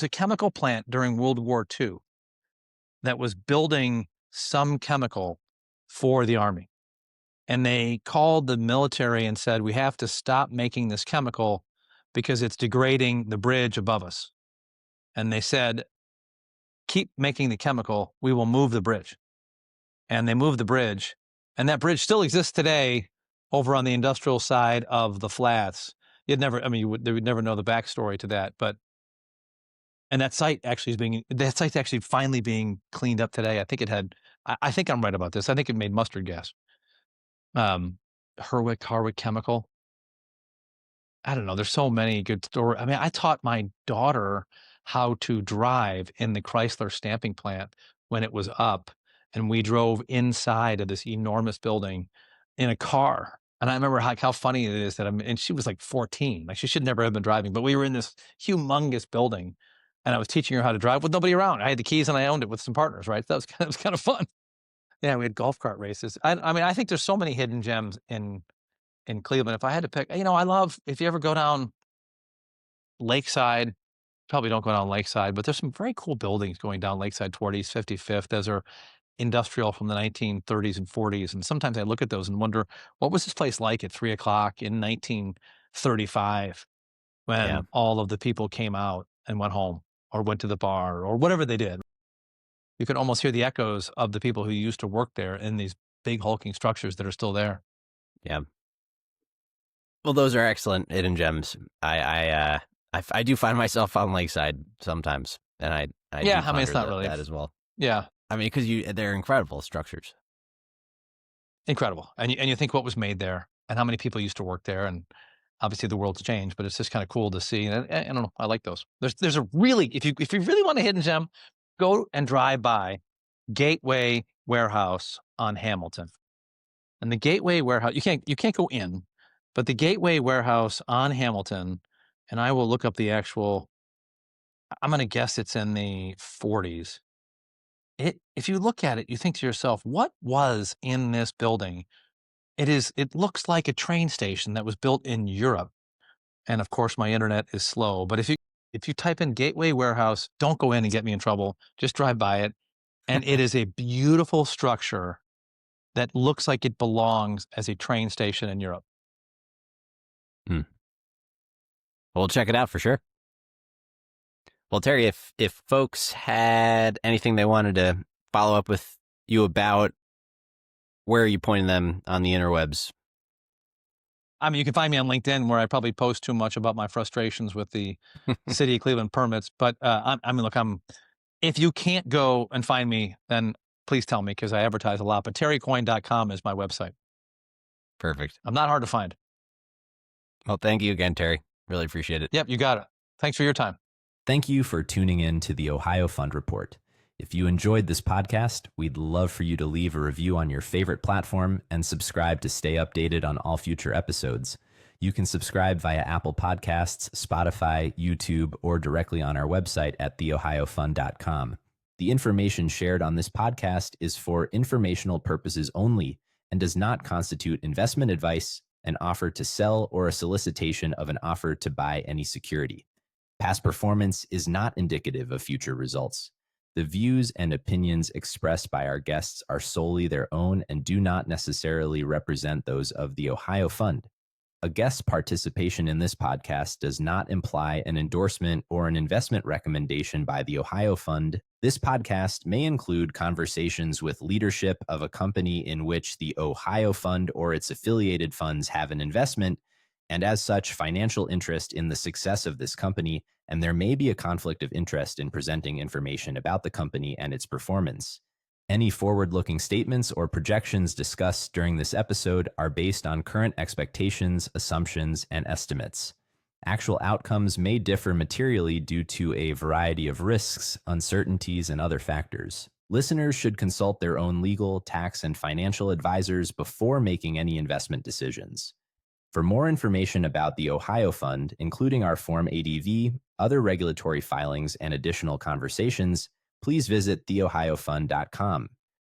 a chemical plant during World War II that was building some chemical for the Army. And they called the military and said, we have to stop making this chemical because it's degrading the bridge above us. And they said, keep making the chemical, we will move the bridge. And they moved the bridge, and that bridge still exists today over on the industrial side of the flats. They would never know the backstory to that, and that site actually that site's actually finally being cleaned up today. I think I'm right about this. I think it made mustard gas. Harwick Chemical. I don't know. There's so many good stories. I mean, I taught my daughter how to drive in the Chrysler stamping plant when it was up, and we drove inside of this enormous building in a car. And I remember how funny it is and she was like 14, like she should never have been driving, but we were in this humongous building, and I was teaching her how to drive with nobody around. I had the keys and I owned it with some partners, right? That was kind of fun. Yeah, we had golf cart races. I mean, I think there's so many hidden gems in Cleveland. If I had to pick, I love, if you ever go down Lakeside, probably don't go down Lakeside, but there's some very cool buildings going down Lakeside toward East 55th. Those are industrial from the 1930s and 40s. And sometimes I look at those and wonder, what was this place like at 3:00 in 1935 when all of the people came out and went home or went to the bar or whatever they did? You can almost hear the echoes of the people who used to work there in these big hulking structures that are still there. Yeah. Well, those are excellent hidden gems. I do find myself on Lakeside sometimes, and I it's not really that as well. Yeah, I mean, because they're incredible structures. Incredible, and you think what was made there, and how many people used to work there, and obviously the world's changed, but it's just kind of cool to see. And I don't know, I like those. There's a really, if you really want a hidden gem, go and drive by Gateway Warehouse on Hamilton, and the Gateway Warehouse you can't go in. But the Gateway Warehouse on Hamilton, and I will look up the actual, I'm going to guess it's in the 40s. If you look at it, you think to yourself, what was in this building? It looks like a train station that was built in Europe. And of course, my internet is slow. But if you type in Gateway Warehouse, don't go in and get me in trouble. Just drive by it. And it is a beautiful structure that looks like it belongs as a train station in Europe. We'll check it out for sure. Well, Terry, if folks had anything they wanted to follow up with you about, where are you pointing them on the interwebs? I mean, you can find me on LinkedIn, where I probably post too much about my frustrations with the city of Cleveland permits. But if you can't go and find me, then please tell me, because I advertise a lot. But terrycoyne.com is my website. Perfect. I'm not hard to find. Well, thank you again, Terry. Really appreciate it. Yep, you got it. Thanks for your time. Thank you for tuning in to the Ohio Fund Report. If you enjoyed this podcast, we'd love for you to leave a review on your favorite platform and subscribe to stay updated on all future episodes. You can subscribe via Apple Podcasts, Spotify, YouTube, or directly on our website at theohiofund.com. The information shared on this podcast is for informational purposes only and does not constitute investment advice, an offer to sell, or a solicitation of an offer to buy any security. Past performance is not indicative of future results. The views and opinions expressed by our guests are solely their own and do not necessarily represent those of the Ohio Fund. A guest's participation in this podcast does not imply an endorsement or an investment recommendation by the Ohio Fund. This podcast may include conversations with leadership of a company in which the Ohio Fund or its affiliated funds have an investment, and as such, financial interest in the success of this company, and there may be a conflict of interest in presenting information about the company and its performance. Any forward-looking statements or projections discussed during this episode are based on current expectations, assumptions, and estimates. Actual outcomes may differ materially due to a variety of risks, uncertainties, and other factors. Listeners should consult their own legal, tax, and financial advisors before making any investment decisions. For more information about the Ohio Fund, including our Form ADV, other regulatory filings, and additional conversations, please visit theohiofund.com.